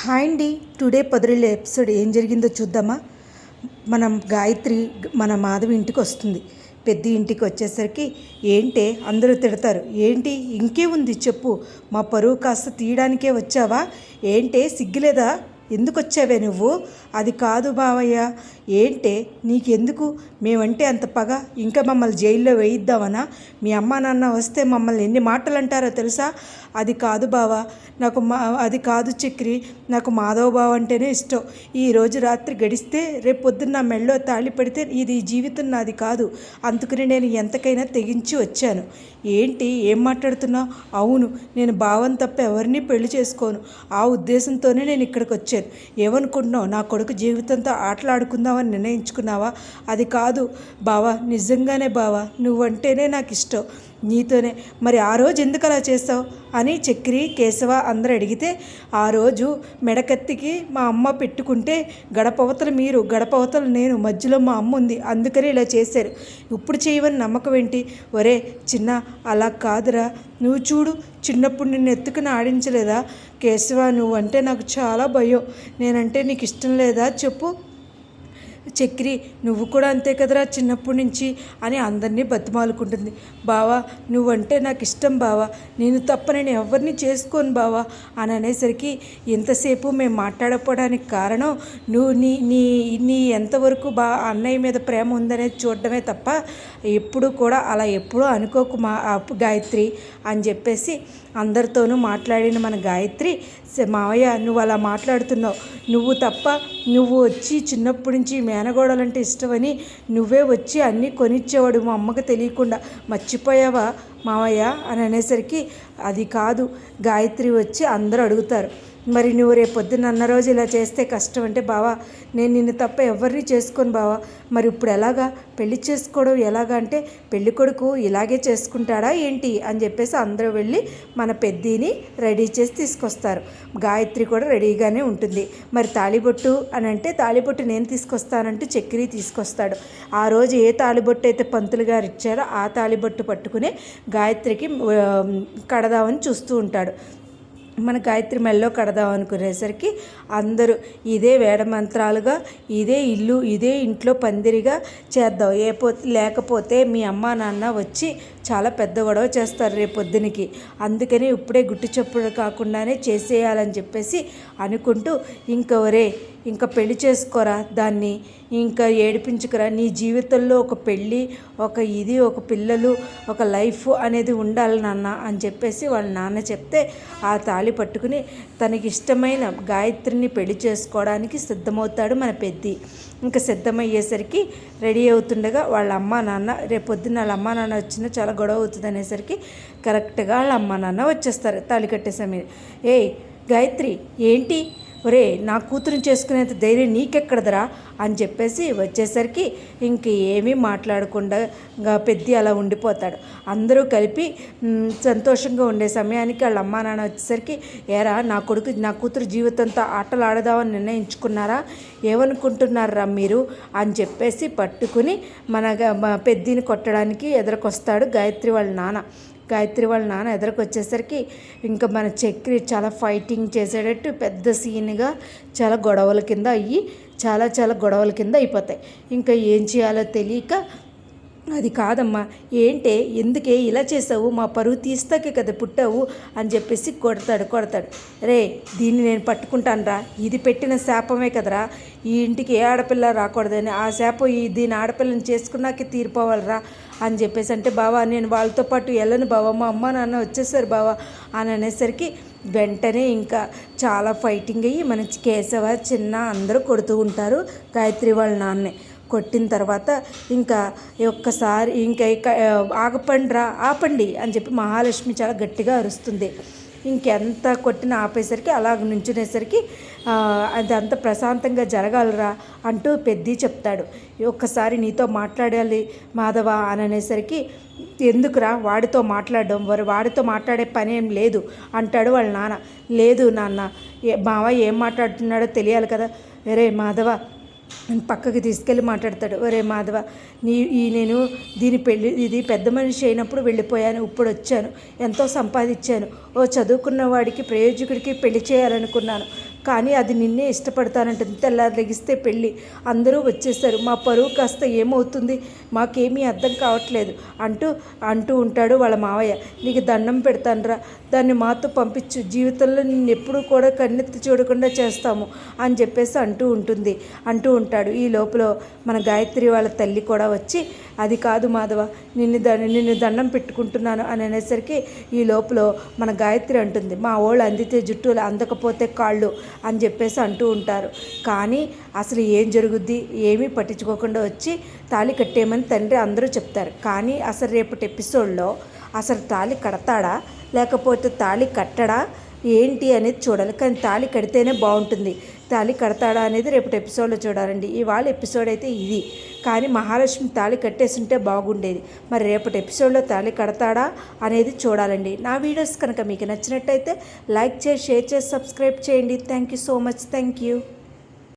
Hi అండి. Today పొదరిల్లు episode ఏం జరిగిందో చూద్దామా. మనం గాయత్రి మన మాధవి ఇంటికి వస్తుంది. పెద్ద ఇంటికి వచ్చేసరికి ఏంటే అందరూ తిడతారు. ఏంటి ఇంకే ఉంది చెప్పు, మా పరువు కాస్త తీయడానికే వచ్చావా ఏంటే, సిగ్గులేదా, ఎందుకు వచ్చావే నువ్వు? అది కాదు బావయ్య, ఏంటే నీకెందుకు మేమంటే అంత పగ, ఇంకా మమ్మల్ని జైల్లో వేయిద్దామనా? మీ అమ్మ నాన్న వస్తే మమ్మల్ని ఎన్ని మాటలు అంటారో తెలుసా? అది కాదు బావా, అది కాదు చక్రి, నాకు మాధవ బావ అంటేనే ఇష్టం. ఈరోజు రాత్రి గడిస్తే రేపు పొద్దున్న నా మెళ్ళో తాళి పెడితే ఇది జీవితం నాది కాదు. అందుకని నేను ఎంతకైనా తెగించి వచ్చాను. ఏంటి ఏం మాట్లాడుతున్నావు? అవును, నేను బావని తప్ప ఎవరిని పెళ్లి చేసుకోను. ఆ ఉద్దేశంతోనే నేను ఇక్కడికి వచ్చాను. ఏమనుకుంటున్నావు? నా కొడుకు జీవితంతో ఆటలాడుకుందామని నిర్ణయించుకున్నావా? అది కాదు బావా, నిజంగానే బావా, నువ్వంటేనే నాకు ఇష్టం, నీతోనే. మరి ఆ రోజు ఎందుకు అలా చేస్తావు అని చక్రి కేశవ అందరూ అడిగితే, ఆ రోజు మెడకత్తికి మా అమ్మ పెట్టుకుంటే గడపవతలు మీరు, గడపవతలు నేను, మధ్యలో మా అమ్మ ఉంది, అందుకని ఇలా చేశారు. ఇప్పుడు చేయవని నమ్మకం ఏంటి? ఒరే చిన్న, అలా కాదురా, నువ్వు చూడు, చిన్నప్పుడు నిన్ను ఎత్తుకుని ఆడించలేదా? కేశవ, నువ్వంటే నాకు చాలా భయం, నేనంటే నీకు ఇష్టం లేదా చెప్పు? చక్రి, నువ్వు కూడా అంతే కదరా చిన్నప్పటి నుంచి అని అందరినీ బతిమాలుకుంటుంది. బావా, నువ్వంటే నాకు ఇష్టం బావా, నేను తప్ప నేను ఎవరిని చేసుకోను బావా అని అనేసరికి, ఎంతసేపు మేము మాట్లాడకపోవడానికి కారణం నువ్వు నీ నీ నీ ఎంతవరకు అన్నయ్య మీద ప్రేమ ఉందనేది చూడడమే తప్ప ఎప్పుడు కూడా అలా ఎప్పుడూ అనుకోకు గాయత్రి అని చెప్పేసి అందరితోనూ మాట్లాడిన మన గాయత్రి, మావయ్య నువ్వు అలా మాట్లాడుతున్నావు, నువ్వు తప్ప, నువ్వు వచ్చి చిన్నప్పటి నుంచి మేనగోడలంటే ఇష్టమని నువ్వే వచ్చి అన్నీ కొనిచ్చేవాడు మా అమ్మకి తెలియకుండా, మర్చిపోయావా మావయ్య అని అనేసరికి, అది కాదు గాయత్రి వచ్చి అందరూ అడుగుతారు, మరి నువ్వు రేపొద్దున అన్న రోజు ఇలా చేస్తే కష్టం అంటే, బావా నేను నిన్ను తప్ప ఎవరిని చేసుకోను బావా, మరి ఇప్పుడు ఎలాగా పెళ్లి చేసుకోవడం ఎలాగా అంటే, పెళ్లి కొడుకు ఇలాగే చేసుకుంటాడా ఏంటి అని చెప్పేసి అందరూ వెళ్ళి మన పెద్దిని రెడీ చేసి తీసుకొస్తారు. గాయత్రి కూడా రెడీగానే ఉంటుంది. మరి తాళిబొట్టు అని అంటే, తాళిబొట్టు నేను తీసుకొస్తానంటూ చక్రి తీసుకొస్తాడు. ఆ రోజు ఏ తాళిబొట్టు అయితే పంతులు గారు ఇచ్చారో ఆ తాళిబొట్టు పట్టుకుని గాయత్రికి కడదామని చూస్తూ ఉంటాడు. మన గాయత్రి మెల్లో కడదాం అనుకునేసరికి అందరూ ఇదే వేడ మంత్రాలుగా, ఇదే ఇల్లు, ఇదే ఇంట్లో పందిరిగా చేద్దాం, లేకపోతే మీ అమ్మ నాన్న వచ్చి చాలా పెద్ద గొడవ చేస్తారు రేపొద్దునికి, అందుకని ఇప్పుడే గుట్టు చప్పుడు కాకుండానే చేసేయాలని చెప్పేసి అనుకుంటూ, ఇంకా పెళ్లి చేసుకోరా దాన్ని, ఇంకా ఏడిపించుకురా, నీ జీవితంలో ఒక పెళ్ళి, ఒక పిల్లలు, ఒక లైఫ్ అనేది ఉండాలి నాన్న అని చెప్పేసి వాళ్ళ నాన్న చెప్తే, ఆ తాళి పట్టుకుని తనకి ఇష్టమైన గాయత్రిని పెళ్లి చేసుకోవడానికి సిద్ధమవుతాడు మన పెద్ది. ఇంకా సిద్ధమయ్యేసరికి రెడీ అవుతుండగా వాళ్ళ అమ్మ నాన్న, రేపొద్దున వాళ్ళ అమ్మ నాన్న వచ్చినా చాలా గొడవ అవుతుంది అనేసరికి కరెక్ట్గా వాళ్ళ అమ్మ నాన్న వచ్చేస్తారు తాళి కట్టే సమయం. ఏయ్ గాయత్రి, ఏంటి ఒరే, నా కూతురుని చేసుకునేంత ధైర్యం నీకెక్కడదరా అని చెప్పేసి వచ్చేసరికి ఇంక ఏమీ మాట్లాడకుండా పెద్ది అలా ఉండిపోతాడు. అందరూ కలిపి సంతోషంగా ఉండే సమయానికి వాళ్ళ అమ్మా నాన్న వచ్చేసరికి, ఏరా నా కూతురు జీవితంతో ఆటలు ఆడదామని నిర్ణయించుకున్నారా, ఏమనుకుంటున్నారా మీరు అని చెప్పేసి పట్టుకుని మన పెద్దిని కొట్టడానికి ఎదురుకొస్తాడు గాయత్రి వాళ్ళ నాన్న. గాయత్రి వాళ్ళ నాన్న ఎదురుకొచ్చేసరికి ఇంకా మన చక్రి చాలా ఫైటింగ్ చేసేటట్టు పెద్ద సీన్గా చాలా గొడవల కింద అయిపోతాయి. ఇంకా ఏం చేయాలో తెలియక, అది కాదమ్మా, ఎందుకే ఇలా చేసావు, మా పరువు తీస్తాకే కదా పుట్టావు అని చెప్పేసి కొడతాడు. రే, దీన్ని నేను పట్టుకుంటాను రా, ఇది పెట్టిన శాపమే కదరా, ఈ ఇంటికి ఏ ఆడపిల్ల రాకూడదని, ఆ శాపం దీని ఆడపిల్లని చేసుకున్నాకే తీరిపోవాలరా అని చెప్పేసి అంటే, బావా నేను వాళ్ళతో పాటు వెళ్ళను బావా, మా అమ్మ నాన్న వచ్చేసారు బావా అని అనేసరికి వెంటనే ఇంకా చాలా ఫైటింగ్ అయ్యి మన కేశవ చిన్న అందరూ కొడుతూ ఉంటారు గాయత్రి వాళ్ళ నాన్నే. కొట్టిన తర్వాత ఇంకా ఒక్కసారి ఆపండి అని చెప్పి మహాలక్ష్మి చాలా గట్టిగా అరుస్తుంది. ఇంకెంత కొట్టిన ఆపేసరికి అలా నుంచునేసరికి అదంతా ప్రశాంతంగా జరగాలరా అంటూ పెద్ది చెప్తాడు. ఒక్కసారి నీతో మాట్లాడాలి మాధవ అని అనేసరికి, ఎందుకురా వాడితో మాట్లాడడం, వాడితో మాట్లాడే పని ఏం లేదు అంటాడు వాళ్ళ నాన్న. లేదు నాన్న, మావ ఏం మాట్లాడుతున్నాడో తెలియాలి కదా. వేరే మాధవ పక్కకి తీసుకెళ్ళి మాట్లాడతాడు. ఒరే మాధవ, నేను ఇది పెద్ద మనిషి అయినప్పుడు వెళ్ళిపోయాను, ఇప్పుడు వచ్చాను, ఎంతో సంపాదించాను, ఓ చదువుకున్న వాడికి ప్రయోజకుడికి పెళ్లి చేయాలనుకున్నాను, కానీ అది నిన్నే ఇష్టపడతానంటుంది. తెల్లారి లెగిస్తే పెళ్ళి, అందరూ వచ్చేసారు, మా పరువు కాస్త ఏమవుతుంది, మాకేమీ అర్థం కావట్లేదు అంటూ ఉంటాడు వాళ్ళ మావయ్య. నీకు దండం పెడతానురా, దాన్ని మాతో పంపించు, జీవితంలో నిన్ను ఎప్పుడూ కూడా కన్నెత్తి చూడకుండా చేస్తాము అని చెప్పేసి అంటూ ఉంటాడు. ఈ లోపల మన గాయత్రి వాళ్ళ తల్లి కూడా వచ్చి, అది కాదు మాధవ, నిన్ను దండం పెట్టుకుంటున్నాను అని అనేసరికి ఈ లోపల మన గాయత్రి అంటుంది, మా వాళ్ళు అందితే జుట్టులు అందకపోతే కాళ్ళు అని చెప్పేసి అంటూ ఉంటారు. కానీ అసలు ఏం జరుగుద్ది ఏమీ పట్టించుకోకుండా వచ్చి తాళి కట్టేయమని తండ్రి అందరూ చెప్తారు. కానీ అసలు రేపటి ఎపిసోడ్లో అసలు తాళి కడతాడా లేకపోతే తాళి కట్టడా ఏంటి అనేది చూడాలి. కానీ తాళి కడితేనే బాగుంటుంది. తాళి కడతాడా అనేది రేపటి ఎపిసోడ్లో చూడాలండి. ఇవాళ ఎపిసోడ్ అయితే ఇది. కానీ మహాలక్ష్మి తాళి కట్టేస్తుంటే బాగుండేది. మరి రేపటి ఎపిసోడ్లో తాళి కడతాడా అనేది చూడాలండి. నా వీడియోస్ కనుక మీకు నచ్చినట్టయితే లైక్ చేసి, షేర్ చేసి, సబ్స్క్రైబ్ చేయండి. Thank you so much. Thank you.